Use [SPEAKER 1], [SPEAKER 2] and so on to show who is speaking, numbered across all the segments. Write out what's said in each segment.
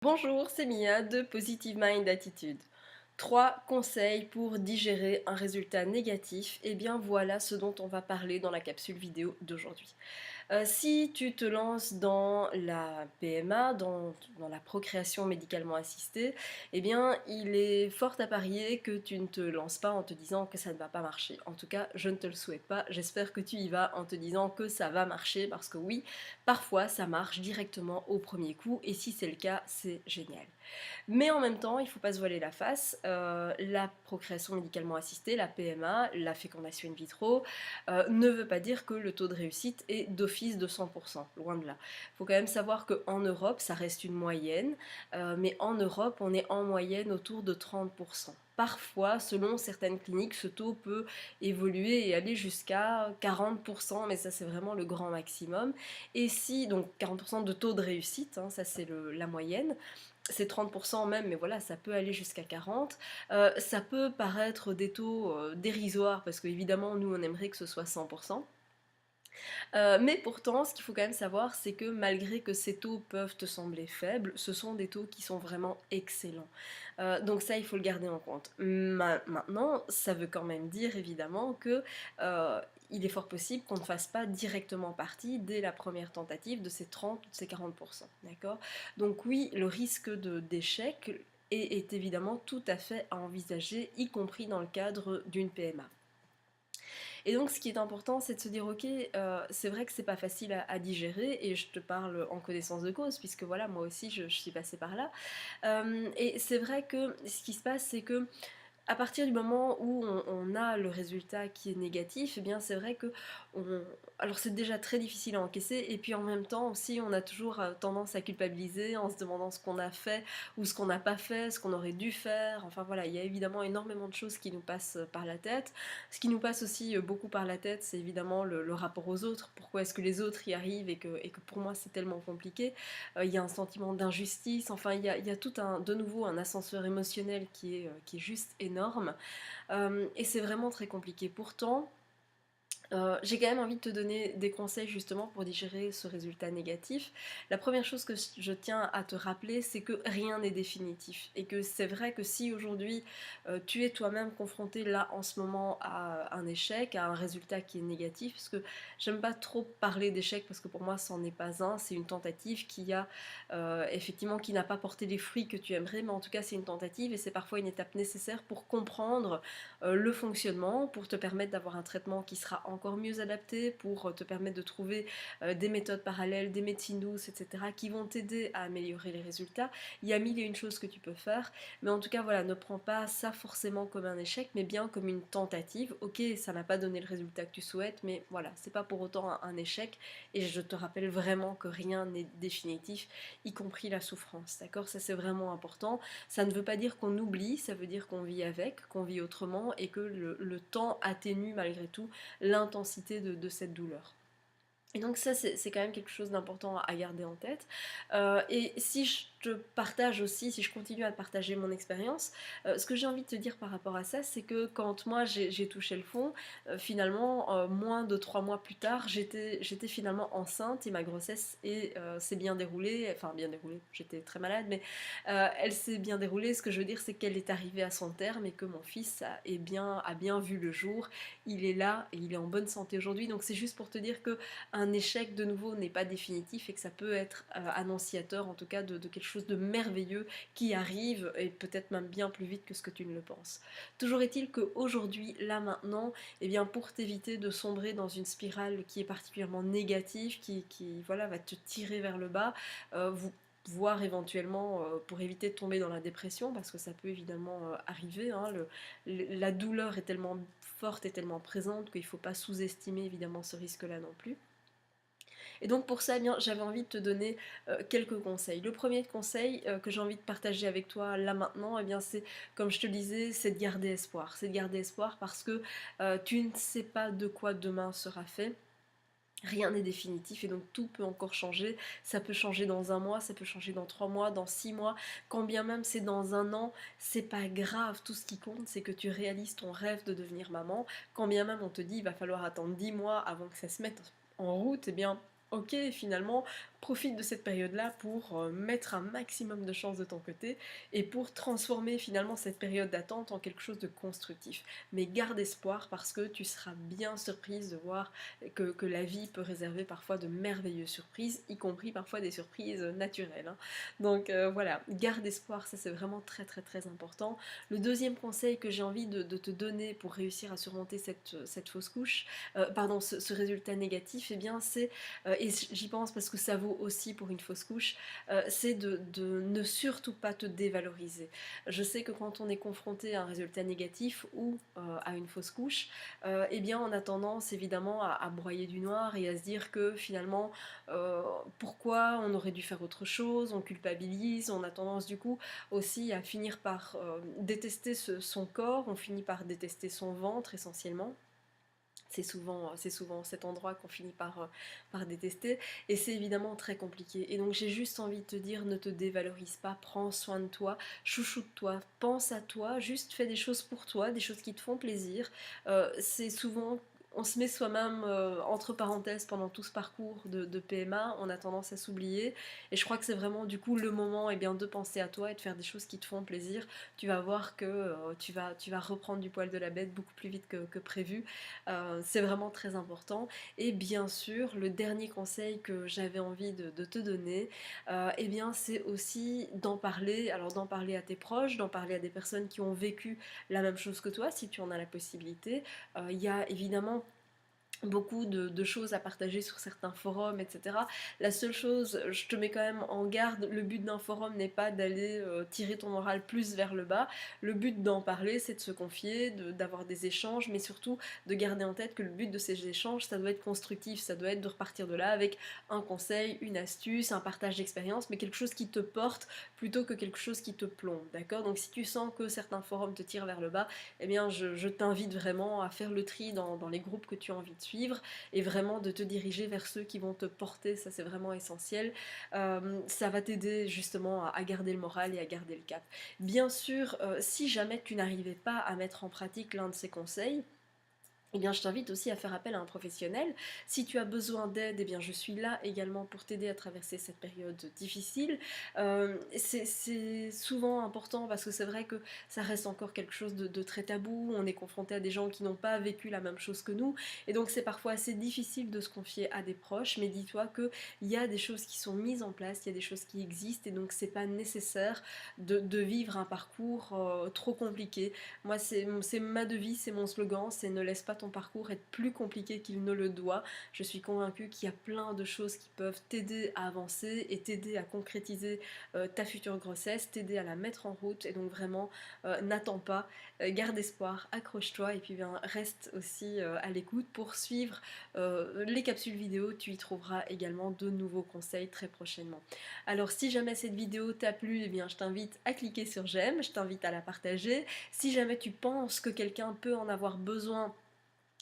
[SPEAKER 1] Bonjour, c'est Mia de Positive Mind Attitude. 3 conseils pour digérer un résultat négatif. Et bien voilà ce dont on va parler dans la capsule vidéo d'aujourd'hui. Si tu te lances dans la PMA, dans la procréation médicalement assistée, eh bien il est fort à parier que tu ne te lances pas en te disant que ça ne va pas marcher. En tout cas, je ne te le souhaite pas. J'espère que tu y vas en te disant que ça va marcher parce que oui, parfois ça marche directement au premier coup et si c'est le cas, c'est génial. Mais en même temps, il ne faut pas se voiler la face. La procréation médicalement assistée, la PMA, la fécondation in vitro, ne veut pas dire que le taux de réussite est d'office de 100%, loin de là. Il faut quand même savoir qu'en Europe, ça reste une moyenne, mais en Europe, on est en moyenne autour de 30%. Parfois, selon certaines cliniques, ce taux peut évoluer et aller jusqu'à 40%, mais ça c'est vraiment le grand maximum. Et si, donc 40% de taux de réussite, hein, ça c'est la moyenne, c'est 30% même, mais voilà, ça peut aller jusqu'à 40. Ça peut paraître des taux dérisoires, parce qu'évidemment, nous, on aimerait que ce soit 100%. Mais pourtant, ce qu'il faut quand même savoir, c'est que malgré que ces taux peuvent te sembler faibles, ce sont des taux qui sont vraiment excellents. Donc ça, il faut le garder en compte. Maintenant, ça veut quand même dire évidemment que il est fort possible qu'on ne fasse pas directement partie dès la première tentative de ces 30 ou de ces 40%. D'accord? Donc oui, le risque d'échec est évidemment tout à fait à envisager, y compris dans le cadre d'une PMA. Et donc ce qui est important, c'est de se dire ok, c'est vrai que c'est pas facile à digérer, et je te parle en connaissance de cause, puisque voilà, moi aussi je suis passée par là. Et c'est vrai que ce qui se passe, c'est que à partir du moment où on a le résultat qui est négatif, eh bien c'est vrai que alors c'est déjà très difficile à encaisser, et puis en même temps aussi on a toujours tendance à culpabiliser en se demandant ce qu'on a fait ou ce qu'on n'a pas fait, ce qu'on aurait dû faire. Enfin voilà, il y a évidemment énormément de choses qui nous passent par la tête. Ce qui nous passe aussi beaucoup par la tête, c'est évidemment le rapport aux autres. Pourquoi est-ce que les autres y arrivent et que pour moi c'est tellement compliqué. Il y a un sentiment d'injustice, enfin il y a tout de nouveau un ascenseur émotionnel qui est juste énorme. Et c'est vraiment très compliqué. Pourtant, j'ai quand même envie de te donner des conseils justement pour digérer ce résultat négatif. La première chose que je tiens à te rappeler, c'est que rien n'est définitif. Et que c'est vrai que si aujourd'hui tu es toi-même confronté là en ce moment à un échec, à un résultat qui est négatif, parce que j'aime pas trop parler d'échec parce que pour moi c'en est pas un, c'est une tentative qui a effectivement qui n'a pas porté les fruits que tu aimerais, mais en tout cas c'est une tentative et c'est parfois une étape nécessaire pour comprendre le fonctionnement, pour te permettre d'avoir un traitement qui sera encore mieux adapté, pour te permettre de trouver des méthodes parallèles, des médecines douces, etc., qui vont t'aider à améliorer les résultats. Il y a mille et une choses que tu peux faire, mais en tout cas, voilà, ne prends pas ça forcément comme un échec, mais bien comme une tentative. Ok, ça n'a pas donné le résultat que tu souhaites, mais voilà, c'est pas pour autant un échec, et je te rappelle vraiment que rien n'est définitif, y compris la souffrance, d'accord? Ça, c'est vraiment important. Ça ne veut pas dire qu'on oublie, ça veut dire qu'on vit avec, qu'on vit autrement, et que le temps atténue malgré tout l'intensité de cette douleur. Et donc ça, c'est quand même quelque chose d'important à garder en tête. Et si je te partage aussi, si je continue à te partager mon expérience, ce que j'ai envie de te dire par rapport à ça, c'est que quand moi j'ai touché le fond, finalement, moins de 3 mois plus tard, j'étais finalement enceinte et ma grossesse s'est bien déroulée. Enfin, bien déroulée, j'étais très malade, mais elle s'est bien déroulée. Ce que je veux dire, c'est qu'elle est arrivée à son terme et que mon fils a bien vu le jour. Il est là et il est en bonne santé aujourd'hui. Donc c'est juste pour te dire que un échec de nouveau n'est pas définitif et que ça peut être annonciateur en tout cas de quelque chose de merveilleux qui arrive et peut-être même bien plus vite que ce que tu ne le penses. Toujours est-il qu'aujourd'hui, là maintenant, eh bien pour t'éviter de sombrer dans une spirale qui est particulièrement négative, qui voilà, va te tirer vers le bas, vous voire éventuellement pour éviter de tomber dans la dépression, parce que ça peut évidemment arriver, hein, la douleur est tellement forte et tellement présente qu'il ne faut pas sous-estimer évidemment ce risque-là non plus. Et donc pour ça, eh bien, j'avais envie de te donner quelques conseils. Le premier conseil que j'ai envie de partager avec toi là maintenant, eh bien, c'est, comme je te le disais, c'est de garder espoir. C'est de garder espoir parce que tu ne sais pas de quoi demain sera fait. Rien n'est définitif et donc tout peut encore changer. Ça peut changer dans un mois, ça peut changer dans 3 mois, dans 6 mois, quand bien même c'est dans un an, c'est pas grave. Tout ce qui compte, c'est que tu réalises ton rêve de devenir maman. Quand bien même on te dit il va falloir attendre 10 mois avant que ça se mette en route, eh bien ok, finalement, profite de cette période-là pour mettre un maximum de chance de ton côté et pour transformer finalement cette période d'attente en quelque chose de constructif. Mais garde espoir parce que tu seras bien surprise de voir que la vie peut réserver parfois de merveilleuses surprises, y compris parfois des surprises naturelles, hein. Donc voilà, garde espoir, ça c'est vraiment très très très important. Le deuxième conseil que j'ai envie de te donner pour réussir à surmonter cette fausse couche, pardon, ce résultat négatif, eh bien c'est, et j'y pense parce que ça vaut aussi pour une fausse couche, c'est de ne surtout pas te dévaloriser. Je sais que quand on est confronté à un résultat négatif ou à une fausse couche, eh bien on a tendance évidemment à broyer du noir et à se dire que finalement pourquoi on aurait dû faire autre chose, on culpabilise, on a tendance du coup aussi à finir par détester son corps, on finit par détester son ventre essentiellement. C'est souvent cet endroit qu'on finit par détester et c'est évidemment très compliqué. Et donc j'ai juste envie de te dire, ne te dévalorise pas, prends soin de toi, chouchoute-toi, pense à toi, juste fais des choses pour toi, des choses qui te font plaisir. C'est souvent on se met soi-même entre parenthèses pendant tout ce parcours de PMA, on a tendance à s'oublier et je crois que c'est vraiment du coup le moment eh bien, de penser à toi et de faire des choses qui te font plaisir. Tu vas voir que tu vas reprendre du poil de la bête beaucoup plus vite que prévu. C'est vraiment très important. Et bien sûr, le dernier conseil que j'avais envie de te donner, eh bien, c'est aussi d'en parler. Alors d'en parler à tes proches, d'en parler à des personnes qui ont vécu la même chose que toi, si tu en as la possibilité. Il y a évidemment beaucoup de choses à partager sur certains forums, etc. La seule chose, je te mets quand même en garde, le but d'un forum n'est pas d'aller tirer ton moral plus vers le bas. Le but d'en parler, c'est de se confier, d'avoir des échanges, mais surtout de garder en tête que le but de ces échanges, ça doit être constructif, ça doit être de repartir de là avec un conseil, une astuce, un partage d'expérience, mais quelque chose qui te porte plutôt que quelque chose qui te plombe, d'accord? Donc si tu sens que certains forums te tirent vers le bas, eh bien je t'invite vraiment à faire le tri dans les groupes que tu as envie de suivre et vraiment de te diriger vers ceux qui vont te porter, ça c'est vraiment essentiel. Ça va t'aider justement à garder le moral et à garder le cap. Bien sûr, si jamais tu n'arrivais pas à mettre en pratique l'un de ces conseils, eh bien, je t'invite aussi à faire appel à un professionnel. Si tu as besoin d'aide, eh bien, je suis là également pour t'aider à traverser cette période difficile. C'est souvent important parce que c'est vrai que ça reste encore quelque chose de très tabou. On est confronté à des gens qui n'ont pas vécu la même chose que nous. Et donc, c'est parfois assez difficile de se confier à des proches. Mais dis-toi qu'il y a des choses qui sont mises en place, il y a des choses qui existent. Et donc, c'est pas nécessaire de vivre un parcours trop compliqué. Moi, c'est ma devise, c'est mon slogan, c'est ne laisse pas ton parcours être plus compliqué qu'il ne le doit. Je suis convaincue qu'il y a plein de choses qui peuvent t'aider à avancer et t'aider à concrétiser ta future grossesse, t'aider à la mettre en route. Et donc vraiment, n'attends pas, garde espoir, accroche-toi et puis bien, reste aussi à l'écoute pour suivre les capsules vidéo. Tu y trouveras également de nouveaux conseils très prochainement. Alors si jamais cette vidéo t'a plu, eh bien, je t'invite à cliquer sur j'aime, je t'invite à la partager. Si jamais tu penses que quelqu'un peut en avoir besoin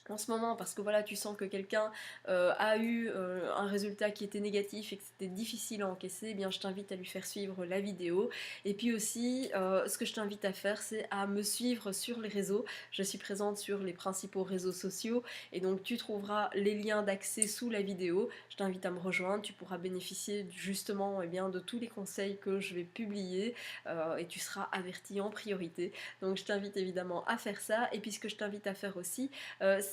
[SPEAKER 1] en ce moment parce que voilà tu sens que quelqu'un a eu un résultat qui était négatif et que c'était difficile à encaisser, eh bien je t'invite à lui faire suivre la vidéo et puis aussi ce que je t'invite à faire c'est à me suivre sur les réseaux. Je suis présente sur les principaux réseaux sociaux et donc tu trouveras les liens d'accès sous la vidéo. Je t'invite à me rejoindre, tu pourras bénéficier justement eh bien, de tous les conseils que je vais publier et tu seras averti en priorité. Donc je t'invite évidemment à faire ça et puis ce que je t'invite à faire aussi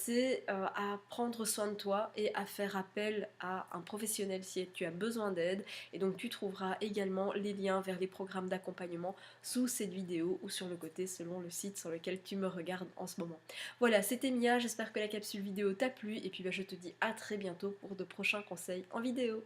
[SPEAKER 1] c'est à prendre soin de toi et à faire appel à un professionnel si tu as besoin d'aide. Et donc tu trouveras également les liens vers les programmes d'accompagnement sous cette vidéo ou sur le côté selon le site sur lequel tu me regardes en ce moment. Voilà, c'était Mia, j'espère que la capsule vidéo t'a plu et puis je te dis à très bientôt pour de prochains conseils en vidéo.